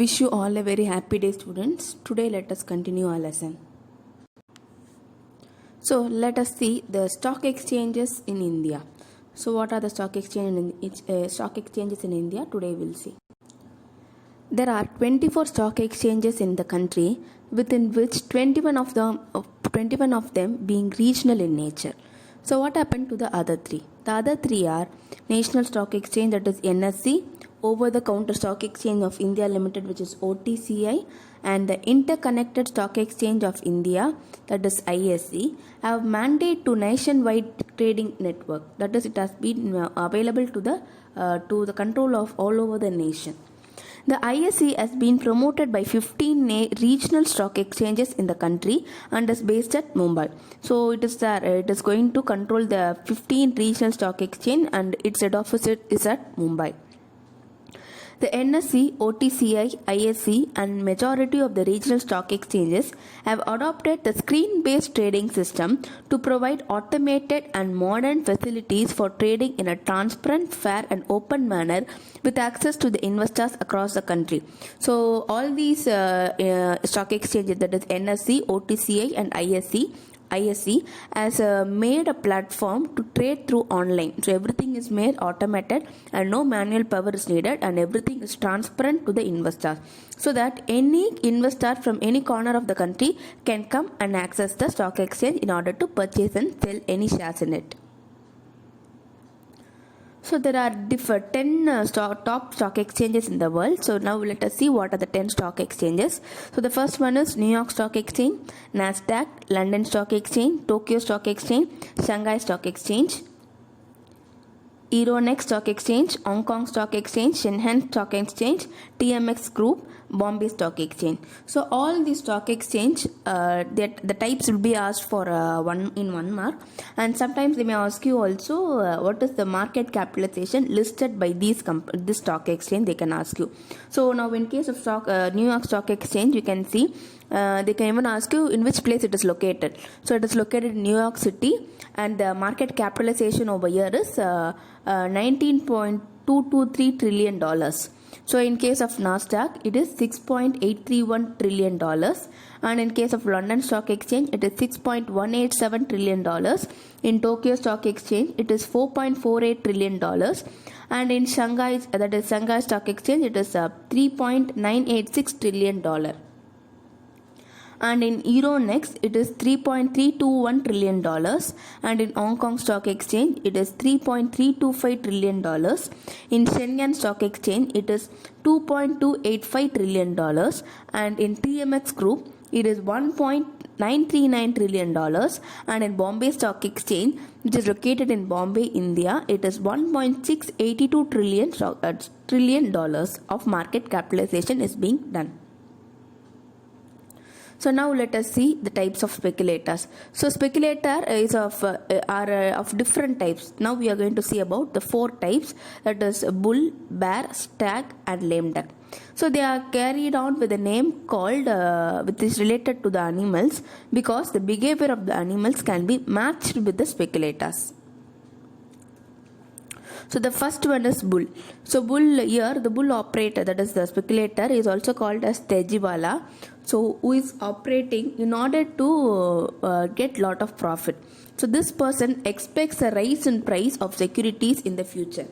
Wish you all a very happy day, students. Today let us continue our lesson. So let us see the stock exchanges in India. So what are the stock exchanges in India? Today we'll see. There are 24 stock exchanges in the country, within which 21 of them being regional in nature. So what happened to the other three? The other three are National Stock Exchange, that is NSE, Over-the-Counter Stock Exchange of India Limited, which is OTCI, and the Interconnected Stock Exchange of India, that is ISE, have mandate to nationwide trading network. That is, it has been available to the control of all over the nation. The ISE has been promoted by 15 regional stock exchanges in the country and is based at Mumbai. So it is going to control the 15 regional stock exchange, and its head office is at Mumbai. The NSE, OTCI, ISE and majority of the regional stock exchanges have adopted the screen-based trading system to provide automated and modern facilities for trading in a transparent, fair and open manner with access to the investors across the country. So all these stock exchanges, that is NSE, OTCI and ISE has made a platform to trade through online. So everything is made automated and no manual power is needed, and everything is transparent to the investors, so that any investor from any corner of the country can come and access the stock exchange in order to purchase and sell any shares in it. So there are 10 top stock exchanges in the world. So now let us see what are the 10 stock exchanges. So the first one is New York Stock Exchange, Nasdaq, London Stock Exchange, Tokyo Stock Exchange, Shanghai Stock Exchange, Euronext Stock Exchange, Hong Kong Stock Exchange, Shenzhen Stock Exchange, TMX Group, Bombay Stock Exchange. So all these stock exchange, the types will be asked for one mark, and sometimes they may ask you also what is the market capitalization listed by this stock exchange. They can ask you. So now in case of New York Stock Exchange, you can see they can even ask you in which place it is located. So it is located in New York City, and the market capitalization over here is $19.223 trillion. So in case of Nasdaq, it is $6.831 trillion, and in case of London Stock Exchange, it is $6.187 trillion. In Tokyo Stock Exchange, it is $4.48 trillion, and in Shanghai, that is Shanghai Stock Exchange, it is $3.986 trillion. And in Euronext, it is $3.321 trillion, and in Hong Kong Stock Exchange, it is $3.325 trillion. In Shenzhen Stock Exchange, it is $2.285 trillion, and in TMX Group, it is $1.939 trillion, and in Bombay Stock Exchange, which is located in Bombay, India, it is $1.682 trillion of market capitalization is being done. So now let us see the types of speculators. So speculator is are of different types. Now we are going to see about the 4 types, that is bull, bear, stag and lame duck. So they are carried on with a name called which is related to the animals, because the behavior of the animals can be matched with the speculators. So the first one is bull. So bull here, the bull operator, that is the speculator, is also called as tejiwala. So who is operating in order to get lot of profit. So this person expects a rise in price of securities in the future.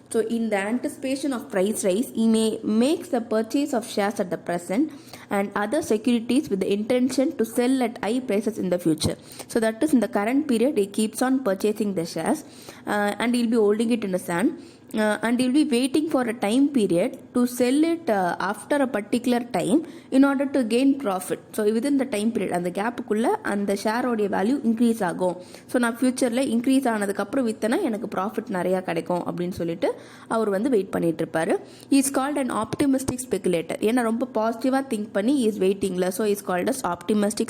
So in the anticipation of price rise, he may make the purchase of shares at the present and other securities with the intention to sell at high prices in the future. So that is, in the current period, he keeps on purchasing the shares and he'll be holding it in the sand. And you'll be waiting for a time period to sell it after a particular time in order to gain profit. So within the time period, and the gap kulla and the share odia value increase agum. So na future la increase aanadukku appuram vittana enakku profit nariya kadaikum appdin solittu அவர் வந்து wait பண்ணிட்டு இருப்பாரு. He is called an optimistic speculator. ஏன்னா ரொம்ப பாசிட்டிவா think பண்ணி he is waitingல. So he is called as optimistic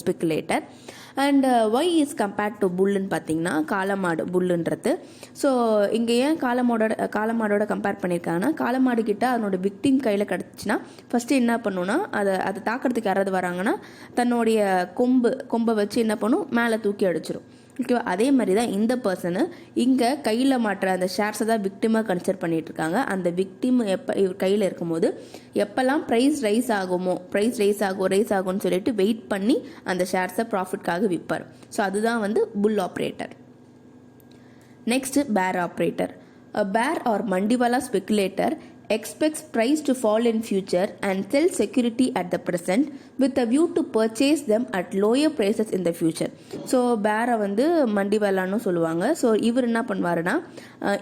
speculator. And why is compared to bullன்னு பார்த்தீங்கன்னா காளமாடு புல்லுன்றது. So இங்கே ஏன் காளமாடோட கம்பேர் பண்ணியிருக்காங்கன்னா, காளமாடு கிட்ட அதனோட விக்டிம் கையில் கிடச்சின்னா ஃபஸ்ட்டு என்ன பண்ணுன்னா, அதை தாக்கிறதுக்கு யாராவது வராங்கன்னா தன்னுடைய கொம்பை வச்சு என்ன பண்ணும், மேலே தூக்கி அடிச்சிடும். ஓகேவா. அதே மாதிரி தான் இந்த பர்சனு இங்கே கையில் மாட்டுற அந்த ஷேர்ஸை தான் விக்டிமாக கன்சிடர் பண்ணிட்டு இருக்காங்க. அந்த விக்டிம் எப்போ இவர் கையில் இருக்கும்போது எப்போல்லாம் ப்ரைஸ் ரைஸ் ஆகும்னு சொல்லிட்டு வெயிட் பண்ணி அந்த ஷேர்ஸை ப்ராஃபிட்காக விற்பார். ஸோ அதுதான் வந்து புல் ஆப்ரேட்டர். நெக்ஸ்ட் பேர் operator. A bear or mandiwala speculator expects price to fall in future and sells security at the present with a view to purchase them at lower prices in the future. So பேரை வந்து மண்டிவலான்னு சொல்லுவாங்க. So இவர் என்ன பண்ணுவாருன்னா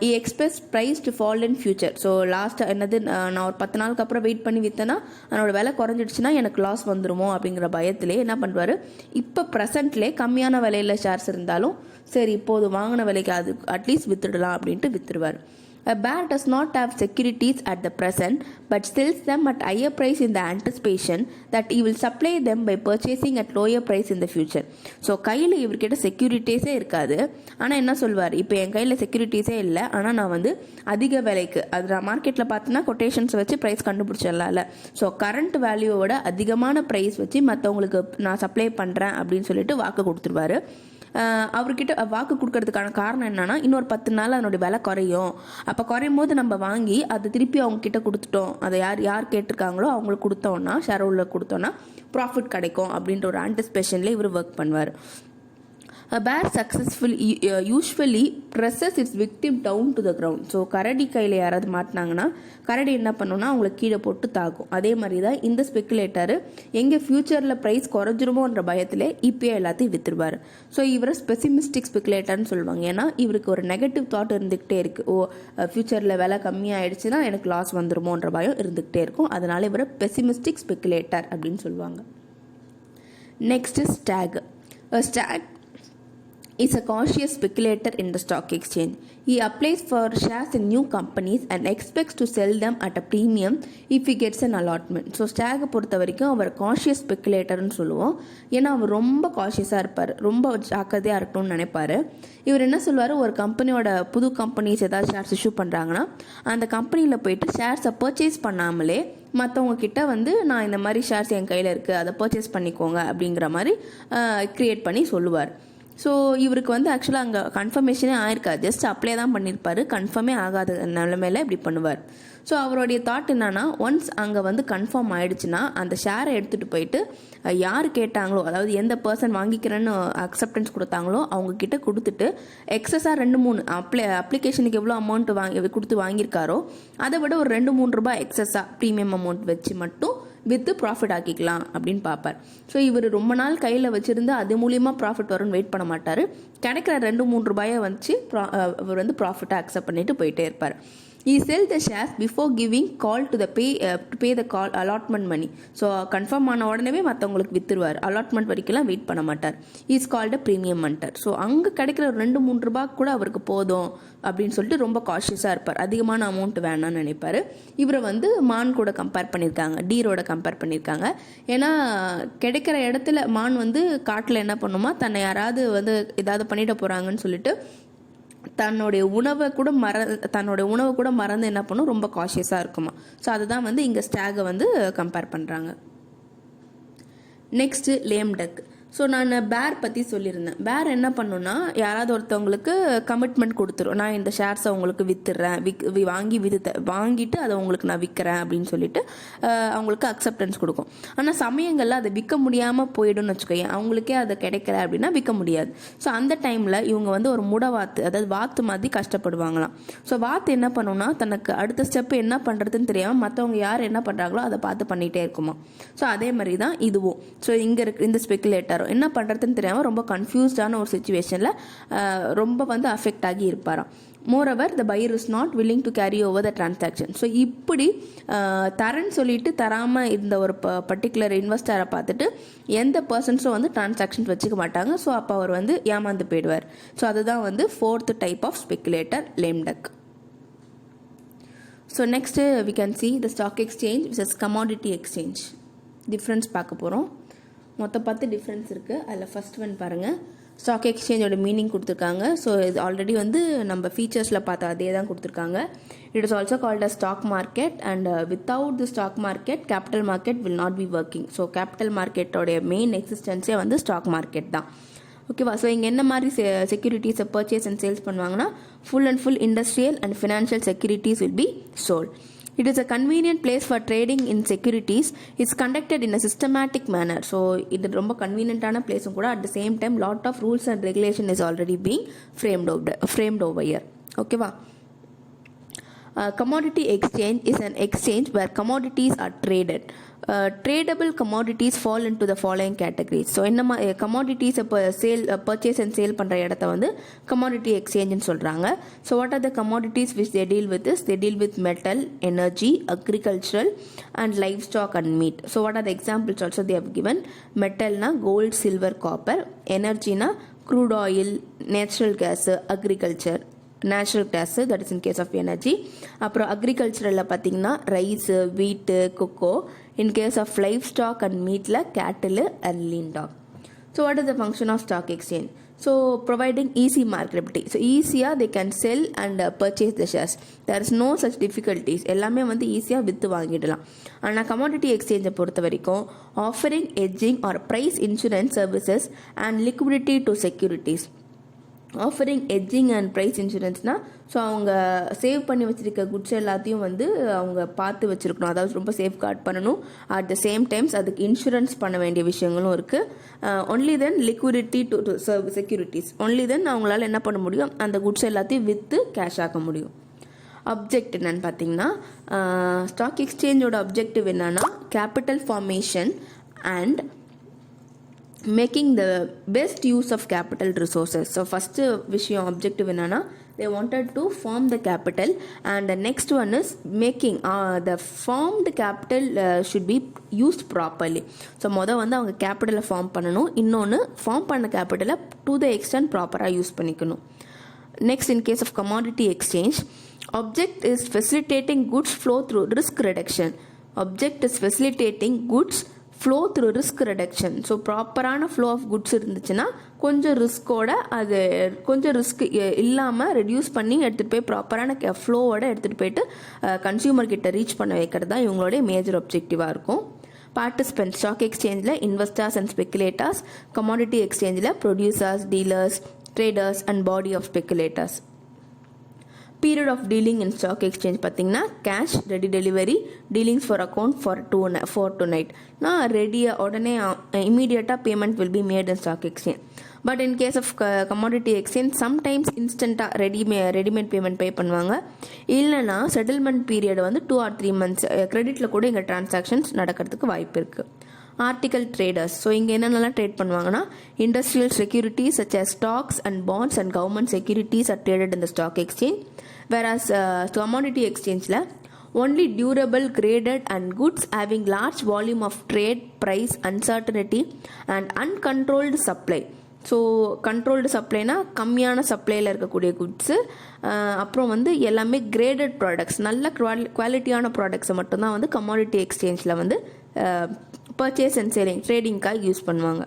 he expects price to fall in future. So லாஸ்ட்டாக என்னது, நான் ஒரு 10 நாளுக்கு அப்புறம் வெயிட் பண்ணி விற்றேன்னா அதனோட விலை குறைஞ்சிடுச்சுன்னா எனக்கு லாஸ் வந்துருமோ அப்படிங்கிற பயத்திலே என்ன பண்ணுவார், இப்போ ப்ரெசென்ட்லே கம்மியான விலையில் ஷேர்ஸ் இருந்தாலும் சரி இப்போது வாங்கின விலைக்கு அது அட்லீஸ்ட் வித்துடலாம் அப்படின்ட்டு வித்துருவார். A bear does not have securities at the present but sells them at higher price in the anticipation that he will supply them by purchasing at lower price in the future. So கையில் இவர்கிட்ட செக்யூரிட்டிஸே இருக்காது. ஆனால் என்ன சொல்வார், இப்போ என் கையில் செக்யூரிட்டிஸே இல்லை, ஆனால் நான் வந்து அதிக விலைக்கு, அது நான் மார்க்கெட்டில் பார்த்தீங்கன்னா கொட்டேஷன்ஸ் வச்சு ப்ரைஸ் கண்டுபிடிச்சிடலாம்ல. ஸோ கரண்ட் வேல்யூவோட அதிகமான ப்ரைஸ் வச்சு மற்றவங்களுக்கு நான் சப்ளை பண்ணுறேன் அப்படின்னு சொல்லிட்டு வாக்கு கொடுத்துருவாரு. அவர்கிட்ட வாக்கு கொடுக்கறதுக்கான காரணம் என்னன்னா, இன்னொரு 10 நாள் அதனுடைய விலை குறையும், அப்போ குறையும் போது நம்ம வாங்கி அதை திருப்பி அவங்க கிட்ட கொடுத்துட்டோம், அதை யார் கேட்டிருக்காங்களோ அவங்களுக்கு கொடுத்தோன்னா, ஷேர் ஹோல்டர் கொடுத்தோன்னா ப்ராஃபிட் கிடைக்கும் அப்படின்ற ஒரு ஆன்டிசிபேஷனில் இவர் ஒர்க் பண்ணுவார். A bear usually presses its victim down to the ground. So கரடி கையில் யாராவது மாட்டினாங்கன்னா கரடி என்ன பண்ணுன்னா அவங்களை கீழே போட்டு தாக்கும். அதே மாதிரி தான் இந்த ஸ்பெக்குலேட்டர் எங்கே ஃபியூச்சரில் ப்ரைஸ் குறைஞ்சிருமோன்ற பயத்தில் இப்பயே எல்லாத்தையும் விற்றுருவார். ஸோ இவரை பெசிமிஸ்டிக் ஸ்பெக்குலேட்டர்னு சொல்லுவாங்க. ஏன்னா இவருக்கு ஒரு நெகட்டிவ் தாட் இருந்துக்கிட்டே இருக்குது. ஃபியூச்சரில் விலை கம்மியாகிடுச்சுன்னா எனக்கு லாஸ் வந்துருமோன்ற பயம் இருந்துக்கிட்டே இருக்கும். அதனால இவரை பெசிமிஸ்டிக் ஸ்பெக்குலேட்டர் அப்படின்னு சொல்லுவாங்க. Next stag. Stag is a cautious speculator in the stock exchange. He applies for shares in new companies and expects to sell them at a premium if he gets an allotment. So ஸ்டாகை பொறுத்த வரைக்கும் அவர் cautious ஸ்பெக்குலேட்டர்னு சொல்லுவோம். ஏன்னா அவர் ரொம்ப காஷியஸாக இருப்பார், ரொம்ப ஜாக்கிரதையாக இருக்கணும்னு நினைப்பார். இவர் என்ன சொல்லுவார், ஒரு கம்பெனியோட புது கம்பெனிஸ் ஏதாவது ஷேர்ஸ் இஷ்யூ பண்ணுறாங்கன்னா அந்த கம்பெனியில் போயிட்டு ஷேர்ஸை பர்ச்சேஸ் பண்ணாமலே மற்றவங்க கிட்ட வந்து நான் இந்த மாதிரி ஷேர்ஸ் என் கையில் இருக்குது அதை பர்ச்சேஸ் பண்ணிக்கோங்க அப்படிங்கிற மாதிரி க்ரியேட் பண்ணி சொல்லுவார். ஸோ இவருக்கு வந்து ஆக்சுவலாக அங்கே கன்ஃபர்மேஷனே ஆயிருக்காது, ஜஸ்ட் அப்ளை தான் பண்ணியிருப்பார், கன்ஃபார்மே ஆகாத நிலைமையில இப்படி பண்ணுவார். ஸோ அவருடைய தாட் என்னன்னா, ஒன்ஸ் அங்கே வந்து கன்ஃபார்ம் ஆயிடுச்சுன்னா அந்த ஷேரை எடுத்துகிட்டு போயிட்டு யார் கேட்டாங்களோ, அதாவது எந்த பர்சன் வாங்கிக்கிறேன்னு அக்செப்டன்ஸ் கொடுத்தாங்களோ அவங்க கிட்ட கொடுத்துட்டு எக்ஸஸாக 2-3 அப்ளிகேஷனுக்கு எவ்வளோ அமௌண்ட் கொடுத்து வாங்கியிருக்காரோ அதை விட ஒரு 2-3 ரூபாய் எக்ஸஸாக ப்ரீமியம் அமௌண்ட் வச்சு மட்டும் வித்து ப்ராஃபிட் ஆக்கிக்கலாம் அப்படின்னு பார்ப்பார். ஸோ இவர் ரொம்ப நாள் கையில் வச்சுருந்து அது மூலியமாக ப்ராஃபிட் வரும்னு வெயிட் பண்ண மாட்டார். கிடைக்கிற 2-3 ரூபாயை வச்சு அவர் வந்து ப்ராஃபிட்டை அக்செப்ட் பண்ணிட்டு போயிட்டே இருப்பார். He sell the shares before giving call to pay the call allotment money. So confirm ஆன உடனே மற்றவங்களுக்கு வித்துருவார், அலாட்மெண்ட் வரைக்கும்லாம் வெயிட் பண்ண மாட்டார். இஸ் கால்டு ப்ரீமியம் மண்டர். ஸோ அங்கே கிடைக்கிற ஒரு 2-3 ரூபாய் கூட அவருக்கு போதும் அப்படின்னு சொல்லிட்டு ரொம்ப காஷியஸாக இருப்பார், அதிகமான அமௌண்ட் வேணாம்னு நினைப்பார். இவரை வந்து மான் கூட கம்பேர் பண்ணியிருக்காங்க, டீரோட கம்பேர் பண்ணியிருக்காங்க. ஏன்னா கிடைக்கிற இடத்துல மான் வந்து காட்டில் என்ன பண்ணுமா, தன்னை யாராவது வந்து ஏதாவது பண்ணிட போகிறாங்கன்னு சொல்லிட்டு தன்னுடைய உணவை கூட மறந்து என்ன பண்ணும், ரொம்ப காஷியஸாக இருக்குமா. ஸோ அதுதான் வந்து இங்கே ஸ்டாகை வந்து கம்பேர் பண்ணுறாங்க. Next லேம் duck. ஸோ நான் பேர் பற்றி சொல்லியிருந்தேன். பேர் என்ன பண்ணுன்னா, யாராவது ஒருத்தவங்களுக்கு கமிட்மெண்ட் கொடுத்துரும், நான் இந்த ஷேர்ஸை உங்களுக்கு விற்றுறேன், வாங்கிட்டு அதை உங்களுக்கு நான் விற்கிறேன் அப்படின்னு சொல்லிட்டு அவங்களுக்கு அக்செப்டன்ஸ் கொடுக்கும். ஆனால் சமயங்களில் அதை விற்க முடியாமல் போயிடும்னு வச்சுக்கோங்க, அவங்களுக்கே அதை கிடைக்கல அப்படின்னா விற்க முடியாது. ஸோ அந்த டைமில் இவங்க வந்து ஒரு முடவாத்து, அதாவது வாத்து மாதிரி கஷ்டப்படுவாங்களாம். ஸோ வாத்து என்ன பண்ணுன்னா, தனக்கு அடுத்த ஸ்டெப்பு என்ன பண்ணுறதுன்னு தெரியாமல் மற்றவங்க யார் என்ன பண்ணுறாங்களோ அதை பார்த்து பண்ணிகிட்டே இருக்குமா. ஸோ அதே மாதிரி தான் இதுவும். ஸோ இங்கே இந்த ஸ்பெக்குலேட்டர் என்ன பண்ணுறதுன்னு தெரியாமல் ரொம்ப கன்ஃபியூஸ்டான ஒரு சுச்சுவேஷனில் ரொம்ப வந்து அஃபெக்ட் ஆகி இருப்பாராம். Moreover the pier is not willing to carry over the transaction. So இப்படி தரேன்னு சொல்லிட்டு தராமல் இருந்த ஒரு பர்டிகுலர் இன்வெஸ்டரை பார்த்துட்டு எந்த பர்சன்ஸும் வந்து டிரான்சாக்ஷன்ஸ் வச்சுக்க மாட்டாங்க. ஸோ அப்போ அவர் வந்து ஏமாந்து போயிடுவார். ஸோ அதுதான் வந்து 4th type of speculator, lame duck. So next we can see the stock exchange versus commodity exchange. Difference பார்க்க போகிறோம். மொத்தம் 10 டிஃப்ரென்ஸ் இருக்குது. அதில் ஃபர்ஸ்ட் ஒன் பாருங்கள், ஸ்டாக் எக்ஸ்சேஞ்சோட மீனிங் கொடுத்துருக்காங்க. ஸோ இது ஆல்ரெடி வந்து நம்ம ஃபீச்சர்ஸில் பார்த்தா அதே தான் கொடுத்துருக்காங்க. It is also called a stock market and without the stock market capital market will not be working. So கேபிட்டல் மார்க்கெட்டோடைய மெயின் எக்ஸிஸ்டன்ஸே வந்து ஸ்டாக் மார்க்கெட் தான். ஓகேவா. ஸோ இங்கே என்ன மாதிரி செக்யூரிட்டிஸை பர்ச்சேஸ் அண்ட் சேல்ஸ் பண்ணுவாங்கன்னா full and full industrial and financial securities will be sold. It is a convenient place for trading in securities. It's conducted in a systematic manner. So இது ரொம்ப கன்வீனியன்ட்டான பிளேஸும் கூட. At the same time lot of rules and regulation is already being framed over here. ஓகேவா. Commodity exchange is an exchange where commodities are traded. Tradable commodities fall into the following categories. So என்ன commodities purchase and sale பண்ணுற இடத்த வந்து commodity exchange சொல்கிறாங்க. So what are the commodities which they deal with is they deal with metal, energy, agricultural and livestock and meat. So what are the examples also they have given? Metal na gold, silver, copper. Energy na crude oil, natural gas, agriculture, natural gas, that is in case of energy. அப்புறம் அக்ரிகல்ச்சரில் பார்த்தீங்கன்னா rice, wheat, cocoa. In case of livestock and மீட்டில் cattle and lean hog. So what is the function of stock exchange? So providing easy marketability. So ஈஸியாக they can sell and purchase the shares. There is no such difficulties. எல்லாமே வந்து ஈஸியாக விற்று வாங்கிடலாம். ஆனால் commodity எக்ஸ்சேஞ்சை பொறுத்த வரைக்கும் offering hedging or price insurance services and liquidity to securities. Offering hedging and price இன்சூரன்ஸ்னால் ஸோ அவங்க சேவ் பண்ணி வச்சுருக்க குட்ஸ் எல்லாத்தையும் வந்து அவங்க பார்த்து வச்சுருக்கணும். அதாவது ரொம்ப சேஃப்கார்ட் பண்ணணும். அட் த சேம் டைம்ஸ் அதுக்கு இன்சூரன்ஸ் பண்ண வேண்டிய விஷயங்களும் இருக்குது. Only then liquidity to securities. Only then அவங்களால என்ன பண்ண முடியும், அந்த குட்ஸ் எல்லாத்தையும் விற்று கேஷ் ஆக்க முடியும். அப்ஜெக்ட் என்னன்னு பார்த்தீங்கன்னா ஸ்டாக் எக்ஸ்சேஞ்சோட அப்ஜெக்டிவ் என்னன்னா capital formation and making the best use of capital resources. So first விஷயம் objective என்னன்னா they wanted to form the capital and the next one is making the formed capital should be used properly. So வந்து அவங்க கேபிட்டலை form பண்ணணும். இன்னொன்று form பண்ண கேபிட்டலை to the extent ப்ராப்பராக use பண்ணிக்கணும். Next, in case of commodity exchange, object is facilitating goods flow through risk reduction. Object is facilitating goods flow through risk reduction. So ப்ராப்பரான flow of goods இருந்துச்சுன்னா கொஞ்சம் ரிஸ்கோட அது கொஞ்சம் risk இல்லாமல் reduce பண்ணி எடுத்துகிட்டு போய் ப்ராப்பரான ஃப்ளோவோட எடுத்துகிட்டு போயிட்டு கன்சியூமர் கிட்ட ரீச் பண்ண வைக்கிறது தான் இவங்களுடைய மேஜர் ஆப்ஜெக்டிவாக இருக்கும். பார்ட்டிசிபென்ட் ஸ்டாக் எக்ஸ்சேஞ்சில் இன்வெஸ்டர்ஸ் அண்ட் ஸ்பெக்குலேட்டர்ஸ், கமாடிட்டி எக்ஸ்சேஞ்சில் producers, dealers, traders and body of speculators. Period of dealing in stock exchange பார்த்தீங்கன்னா cash, ready delivery, dealings for account for டு நைட். நான் ரெடியாக உடனே இமீடியட்டாக payment will be made in stock exchange. But in case of commodity exchange sometimes இன்ஸ்டண்ட்டாக readymade payment pay பண்ணுவாங்க. இல்லைனா செட்டில்மெண்ட் பீரியட் வந்து 2 or 3 months கிரெடிட்டில் கூட இங்கே டிரான்சாக்ஷன்ஸ் நடக்கிறதுக்கு வாய்ப்பு இருக்குது. Article traders. ஸோ இங்கே என்னென்னலாம் ட்ரேட் பண்ணுவாங்கன்னா industrial securities such as stocks and bonds and government securities are traded in the stock exchange. whereas commodity exchangeல only durable, graded and goods having large volume of trade, price uncertainty and uncontrolled supply. So controlled சப்ளைனா கம்மியான சப்ளையில் இருக்கக்கூடிய goods, அப்புறம் வந்து எல்லாமே graded products, நல்ல குவாலிட்டியான ப்ராடக்ட்ஸை மட்டும்தான் வந்து கமாடிட்டி எக்ஸ்சேஞ்சில் வந்து பர்ச்சேஸ் அண்ட் சேலிங் ட்ரேடிங்காக யூஸ் பண்ணுவாங்க.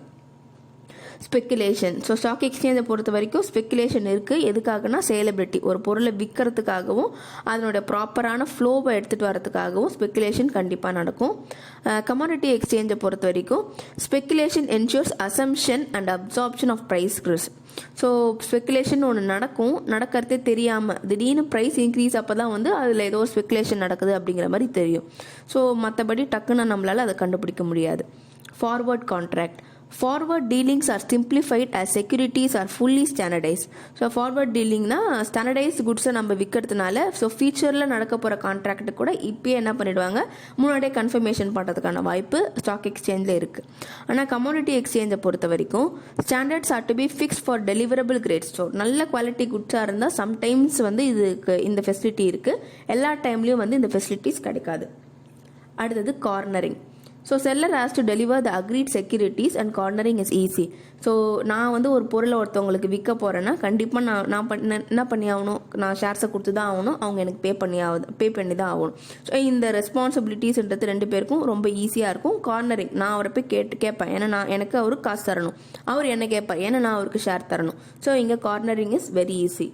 ஸ்பெக்குலேஷன். ஸோ ஸ்டாக் எக்ஸ்சேஞ்சை பொறுத்த வரைக்கும் ஸ்பெக்குலேஷன் இருக்குது. எதுக்காகனா சேலபிலிட்டி, ஒரு பொருளை விற்கிறதுக்காகவும் அதனோட ப்ராப்பரான ஃப்ளோவை எடுத்துகிட்டு வரதுக்காகவும் ஸ்பெக்குலேஷன் கண்டிப்பாக நடக்கும். கமாடிட்டி எக்ஸ்சேஞ்சை பொறுத்த வரைக்கும் speculation ensures assumption and absorption of price risk. So speculation ஒன்று நடக்கிறதே தெரியாமல் திடீர்னு ப்ரைஸ் இன்க்ரீஸ் அப்போ தான் வந்து அதில் ஏதோ ஸ்பெக்குலேஷன் நடக்குது அப்படிங்கிற மாதிரி தெரியும். ஸோ மற்றபடி டக்குன்னு நம்மளால் அதை கண்டுபிடிக்க முடியாது. Forward contract. Forward dealings are simplified as securities are fully standardized. So forward டீலிங்னா ஸ்டாண்டர்டைஸ்ட் குட்ஸை நம்ம விற்கிறதுனால ஸோ ஃபியூச்சரில் நடக்க போகிற கான்ட்ராக்ட் கூட இப்போயே என்ன பண்ணிடுவாங்க, முன்னாடியே கன்ஃபர்மேஷன் பண்ணுறதுக்கான வாய்ப்பு ஸ்டாக் எக்ஸ்சேஞ்சில் இருக்குது. ஆனால் கமாடிட்டி எக்ஸ்சேஞ்சை பொறுத்த வரைக்கும் standards are to be fix for deliverable grades. So நல்ல குவாலிட்டி குட்ஸாக இருந்தால் சம்டைம்ஸ் வந்து இதுக்கு இந்த ஃபெசிலிட்டி இருக்குது, எல்லா டைம்லேயும் வந்து இந்த ஃபெசிலிட்டிஸ் கிடைக்காது. அடுத்தது cornering. So seller has to deliver the agreed securities and cornering is easy. So நான் வந்து ஒரு பொருளை ஒருத்தவங்களுக்கு விற்க போகிறேன்னா கண்டிப்பாக நான் என்ன பண்ணி ஆகணும், நான் ஷேர்ஸை கொடுத்து தான் ஆகணும், அவங்க எனக்கு பே பண்ணி தான் ஆகணும். ஸோ இந்த ரெஸ்பான்சிபிலிட்டிஸ்ன்றது 2 பேருக்கும் ரொம்ப ஈஸியாக இருக்கும். கார்னரிங், நான் அவரை போய் கேட்பேன், ஏன்னா எனக்கு அவருக்கு காசு தரணும், அவர் என்ன கேட்பார், ஏன்னா நான் அவருக்கு ஷேர் தரணும். ஸோ இங்கே cornering is very easy.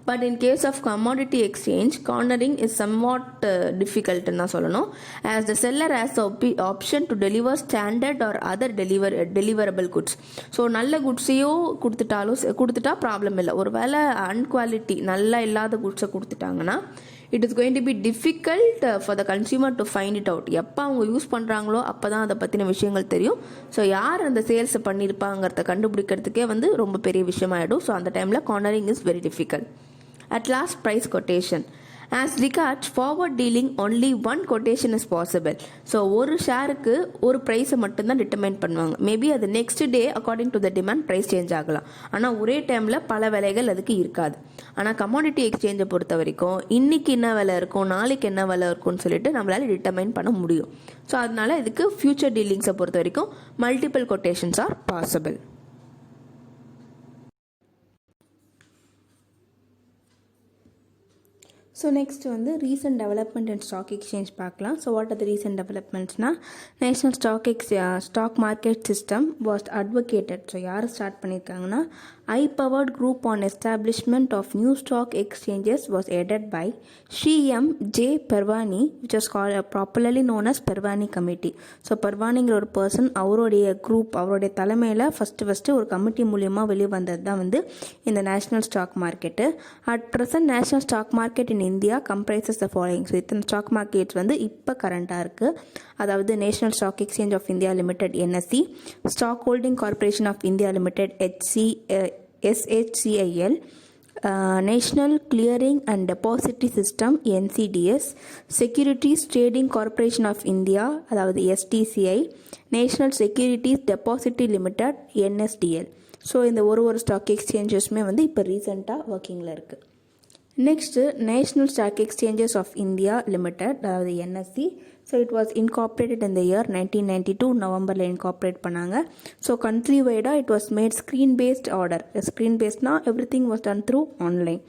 But in case of commodity exchange, cornering is somewhat difficult ன்னு சொல்லணும். As the seller has the option to deliver standard or other deliverable goods. So நல்ல குட்ஸையோ கொடுத்துட்டா ப்ராப்ளம் இல்லை. ஒரு வேளை அன்குவாலிட்டி நல்லா இல்லாத குட்ஸை கொடுத்துட்டாங்கன்னா it is going to be difficult for the consumer to find it out. எப்போ அவங்க யூஸ் பண்ணுறாங்களோ அப்போ தான் அதை பற்றின விஷயங்கள் தெரியும். ஸோ யார் அந்த சேல்ஸை பண்ணியிருப்பாங்கிறத கண்டுபிடிக்கிறதுக்கே ரொம்ப பெரிய விஷயமாயிடும். ஸோ அந்த டைமில் cornering is very difficult. At last, price quotation. As regards forward dealing, only one quotation is possible. So ஒரு ஷேருக்கு ஒரு ப்ரைஸை மட்டும்தான் டிட்டர்மைன் பண்ணுவாங்க. மேபி அது next day according to the demand price change ஆகலாம். ஆனால் ஒரே டைமில் பல விலைகள் அதுக்கு இருக்காது. ஆனால் கமாடிட்டி எக்ஸ்சேஞ்சை பொறுத்த வரைக்கும் இன்னைக்கு என்ன விலை இருக்கும், நாளைக்கு என்ன விலை இருக்கும்னு சொல்லிட்டு நம்மளால டிட்டர்மைன் பண்ண முடியும். ஸோ அதனால இதுக்கு ஃபியூச்சர் டீலிங்ஸை பொறுத்த வரைக்கும் multiple quotations are possible. So next recent development and stock exchange பார்க்கலாம். ஸோ வாட் ஆர் த ரீசன்ட் டெவலப்மெண்ட்ஸ்னா, national stock market system was advocated. So யார் ஸ்டார்ட் பண்ணியிருக்காங்கன்னா, I-powered group on establishment of new stock exchanges was headed by Shyam J. Parvani, which was popularly known as Parvani Committee. So பர்வானிங்கிற ஒரு person அவருடைய group அவருடைய தலைமையில் first ஒரு committee மூலியமாக வெளியே வந்தது தான் இந்த national stock market. At present national stock market in India comprises the following. So இத்தனை ஸ்டாக் மார்க்கெட்ஸ் இப்போ கரண்ட்டாக இருக்குது. அதாவது national stock exchange of India limited NSE, stock holding corporation of India limited SHCIL, National Clearing and Depository System NCDS, Securities Trading Corporation of India அதாவது STCI, National Securities Depository Limited NSDL. So இந்த ஒரு stock எக்ஸ்சேஞ்சஸுமே இப்போ ரீசெண்டாக ஒர்க்கிங்கில் இருக்குது. Next national stock exchanges of India limited அதாவது NSE. So it was incorporated இந்த இயர் 1992 நவம்பரில் இன்கார்பரேட் பண்ணாங்க. ஸோ கண்ட்ரி வைடாக it was made screen based order. Screen பேஸ்ட்னா every thing was done through online.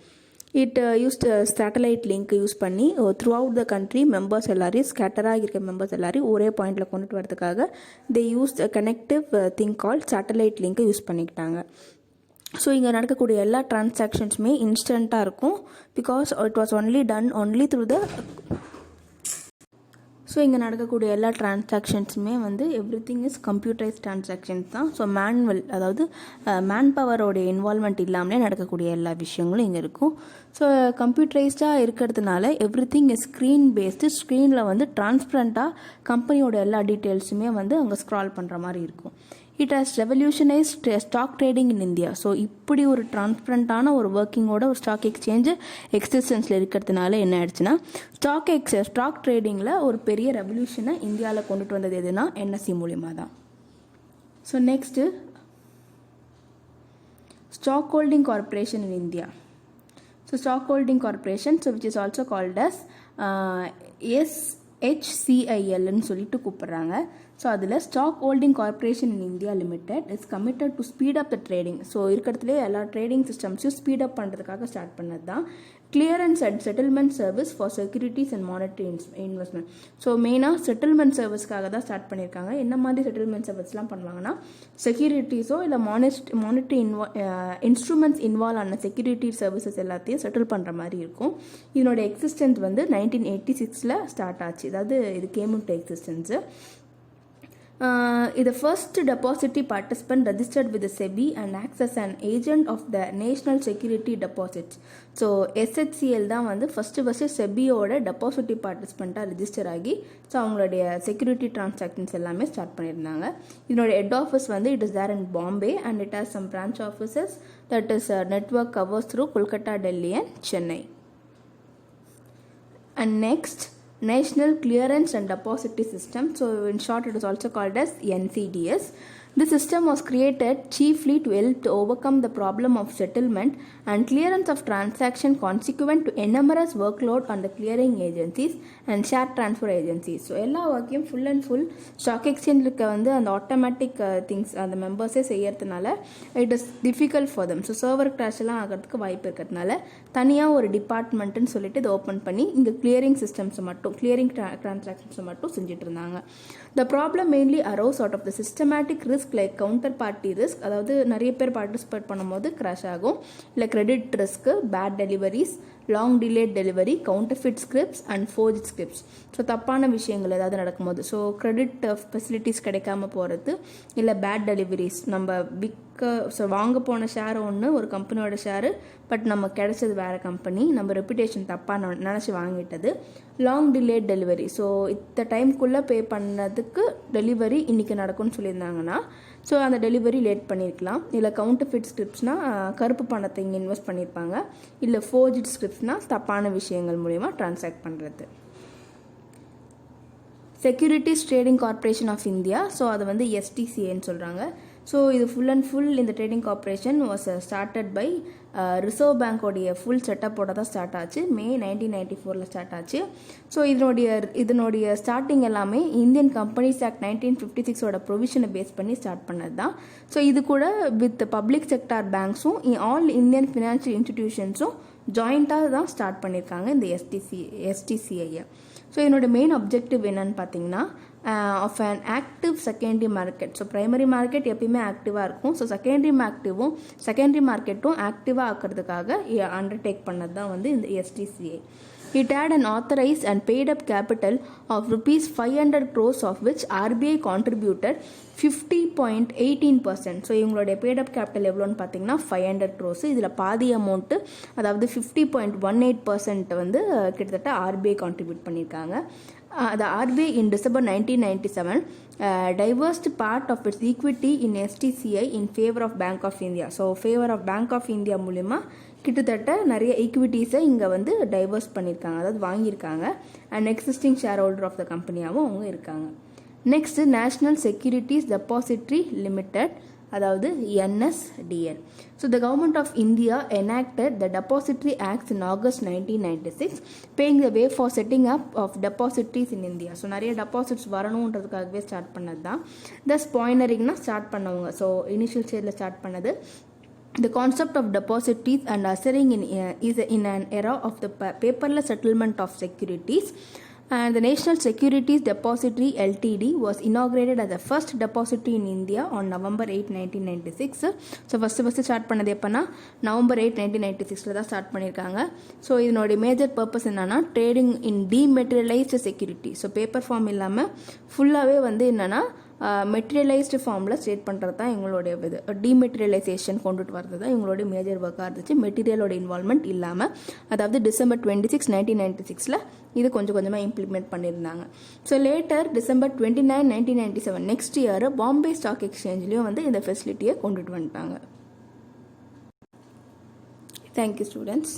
It used satellite link use பண்ணி throughout the country members எல்லாரையும் ஸ்கேட்டராக இருக்க members எல்லாரையும் ஒரே பாயிண்டில் கொண்டுட்டு வரதுக்காக they use connective thing call satellite லிங்க்கை யூஸ் பண்ணிக்கிட்டாங்க. ஸோ இங்கே நடக்கக்கூடிய எல்லா டிரான்சாக்ஷன்ஸுமே இன்ஸ்டண்ட்டாக இருக்கும். Because it was only through the so இங்கே நடக்கக்கூடிய எல்லா டிரான்சாக்ஷன்ஸுமே every thing is computerize transactions தான். ஸோ மேனுவல் அதாவது மேன் பவரோடைய இன்வால்மெண்ட் இல்லாமலே நடக்கக்கூடிய எல்லா விஷயங்களும் இங்கே இருக்கும். ஸோ கம்ப்யூட்டரைஸ்டாக இருக்கிறதுனால every thing is screen based. ஸ்க்ரீனில் டிரான்ஸ்பரண்ட்டாக கம்பெனியோட எல்லா டீட்டெயில்ஸுமே அங்கே ஸ்க்ரால் பண்ணுற மாதிரி இருக்கும். It has revolutionized stock trading in India. So இப்படி ஒரு டிரான்ஸ்பரண்ட்டான ஒரு ஒர்க்கிங்கோட ஒரு ஸ்டாக் எக்ஸ்சேஞ்சு எக்ஸிஸ்டன்ஸில் இருக்கிறதுனால என்ன ஆயிடுச்சுன்னா, ஸ்டாக் ட்ரேடிங்கில் ஒரு பெரிய ரெவல்யூஷனை இந்தியாவில் கொண்டுட்டு வந்தது எதுனா NSE மூலியமாக தான். So next stock holding corporation in India. So stock holding corporation which is also called as SHCILன்னு சொல்லிட்டு கூப்பிட்றாங்க. ஸோ அதில் stock holding corporation in India limited is committed to speed up the trading. So இருக்கிறதுலே எல்லா trading சிஸ்டம்ஸையும் speed up பண்ணுறதுக்காக start பண்ணது தான் clearance and settlement service for securities and monetary investment. So மெயினாக செட்டில்மெண்ட் சர்வீஸ்க்காக தான் ஸ்டார்ட் பண்ணியிருக்காங்க. என்ன மாதிரி செட்டில்மெண்ட் சர்வீஸ்லாம் பண்ணுவாங்கன்னா, செக்யூரிட்டிஸோ இல்லை மானிட்டரி இன்ஸ்ட்ருமெண்ட்ஸ் இன்வால்வ் ஆன செக்யூரிட்டி சர்வீசஸ் எல்லாத்தையும் செட்டில் பண்ணுற மாதிரி இருக்கும். இதனோட எக்ஸிஸ்டன்ஸ் 1986 ஸ்டார்ட் ஆச்சு. அதாவது இது game into existence. The first depository participant registered with the SEBI and acts as an agent of the National Security Deposits. So SHCL தான் ஃபஸ்ட்டு செபியோட டெபாசிட்டரி பார்ட்டிசிபெண்ட்டாக ரெஜிஸ்டர் ஆகி ஸோ அவங்களுடைய செக்யூரிட்டி டிரான்சாக்ஷன்ஸ் எல்லாமே start பண்ணியிருந்தாங்க. இதனோட head office it is there in Bombay and it has some branch offices that is network covers through Kolkata, Delhi and Chennai. And next, National Clearance and Depository System. So in short it is also called as NCDS. This system was created chiefly to help to overcome the problem of settlement and clearance of transaction consequent to enormous workload on the clearing agencies and share transfer agencies. So எல்லா ஒர்க்கையும் full and full stock எக்ஸ்சேஞ்சில் அந்த automatic things அந்த மெம்பர்ஸே செய்யறதுனால it is difficult for them. So server crash எல்லாம் ஆகிறதுக்கு வாய்ப்பு இருக்கிறதுனால தனியாக ஒரு டிபார்ட்மெண்ட்டுன்னு சொல்லிட்டு இதை ஓப்பன் பண்ணி இங்கே கிளியரிங் சிஸ்டம்ஸை மட்டும் கிளியரிங் டிரான்சாக்ஷன்ஸை மட்டும் செஞ்சுட்டு இருந்தாங்க. The problem mainly arose out of the systematic risk risk like counter party risk, அதாவது நிறைய பேர் பார்ட்டிசிபேட் பண்ணும்போது கிராஷ் ஆகும். இல்லை credit risk, bad deliveries, long delayed delivery, counterfeit scripts and forge scripts. So தப்பான விஷயங்கள் ஏதாவது நடக்கும்போது, ஸோ கிரெடிட் ஃபெசிலிட்டிஸ் கிடைக்காம போகிறது, இல்லை பேட் டெலிவரிஸ், நம்ம ஸோ வாங்க போன ஷேர் ஒன்று, ஒரு கம்பெனியோட ஷேரு, பட் நம்ம கிடைச்சது வேறு கம்பெனி, நம்ம ரெப்புடேஷன் தப்பாக நினச்சி வாங்கிட்டது. லாங் டிலேட் டெலிவரி, ஸோ இந்த டைம்குள்ளே பே பண்ணதுக்கு டெலிவரி இன்றைக்கி நடக்கும்னு சொல்லியிருந்தாங்கன்னா ஸோ அந்த டெலிவரி லேட் பண்ணியிருக்கலாம். இல்லை கவுண்டர்ஃபிட் ஸ்கிரிப்ட்ஸ்னால் கருப்பு பணத்தை இங்கே இன்வெஸ்ட் பண்ணியிருப்பாங்க. இல்லை ஃபோர்ஜ்ட் ஸ்கிரிப்ட்ஸ்னால் தப்பான விஷயங்கள் மூலிமா ட்ரான்சாக்ட் பண்ணுறது. Securities trading corporation of India, so அதை வந்து எஸ்டிசிஏன்னு சொல்கிறாங்க. ஸோ இது ஃபுல் அண்ட் ஃபுல் இந்த trading corporation was started by reserve பேங்கோடைய ஃபுல் செட்டப்போட தான் ஸ்டார்ட் ஆச்சு. மே 1994 ஸ்டார்ட் ஆச்சு. ஸோ இதனுடைய ஸ்டார்டிங் எல்லாமே இந்தியன் கம்பெனிஸ் ஆக்ட் 1956 ப்ரொவிஷனை பேஸ் பண்ணி ஸ்டார்ட் பண்ணது தான். ஸோ இது கூட வித் பப்ளிக் செக்டார் பேங்க்ஸும் ஆல் இந்தியன் ஃபினான்ஷியல் இன்ஸ்டிடியூஷன்ஸும் ஜாயிண்ட்டாக தான் ஸ்டார்ட் பண்ணியிருக்காங்க இந்த எஸ்டிசிஐயை. ஸோ இதனோட மெயின் அப்ஜெக்டிவ் என்னன்னு பார்த்தீங்கன்னா of an active secondary market. So primary market எப்பயுமே ஆக்டிவாக இருக்கும். ஸோ செகண்டரி மார்க்கெட்டும் ஆக்டிவாக ஆக்கிறதுக்காக அண்டர்டேக் பண்ணது தான் வந்து இந்த எஸ்டிசிஐ. It had an authorized and paid up capital of rupees 500 crores of which RBI contributed 50.18%. So இவங்களுடைய paid up capital எவ்வளோன்னு பார்த்தீங்கன்னா 500 crores. இதில் பாதி அமௌண்ட்டு, அதாவது 50.18% வந்து கிட்டத்தட்ட RBI கான்ட்ரிபியூட் பண்ணியிருக்காங்க. The RBI in December 1997 diverged part of its equity in STCI in favor of Bank of India. So favour of Bank of India மூலிமா கிட்டத்தட்ட நிறைய ஈக்விட்டிஸை இங்கே வந்து டைவர்ஸ் பண்ணியிருக்காங்க, அதாவது வாங்கியிருக்காங்க. And existing share holder of the கம்பெனியாகவும் அவங்க இருக்காங்க. Next national securities depository limited, அதாவது NSDL. So the government of India enacted the Depository Acts in August 1996, paying the way for setting up of depositories in India. So நிறைய deposits வரணுன்றதுக்காகவே start பண்ணது தான். தஸ் பாயினரிங்னா start பண்ணவங்க, so initial ஸ்டேஜில் start பண்ணது. The concept of depositories and ushering is in an era of the paperless settlement of securities. And the National Securities Depository Ltd was inaugurated as the first depository in India on November 8, 1996. So first start பண்ணது எப்போனா November 8, 1996 தான் ஸ்டார்ட் பண்ணியிருக்காங்க. So இதனுடைய major purpose என்னென்னா trading in dematerialised security. So paper form இல்லாமல் ஃபுல்லாகவே வந்து என்னென்னா மெட்டீரியலைஸ்டு ஃபார்மில் ஸ்டேட் பண்ணுறது தான் எங்களுடைய இது. டீமெட்டீரியலைசேஷன் கொண்டுட்டு வரது தான் எங்களுடைய மேஜர் ஒர்க்காக இருந்துச்சு, மெட்டீரியலோட இன்வால்மெண்ட் இல்லாமல். அதாவது December 26, 1996 இது கொஞ்சம் கொஞ்சமாக இம்ப்ளிமெண்ட் பண்ணியிருந்தாங்க. So later December 29, 1997 next year Bombay stock எக்ஸ்சேஞ்ச்லேயும் வந்து இந்த ஃபெசிலிட்டியை கொண்டுட்டு வந்துட்டாங்க. Thank you students.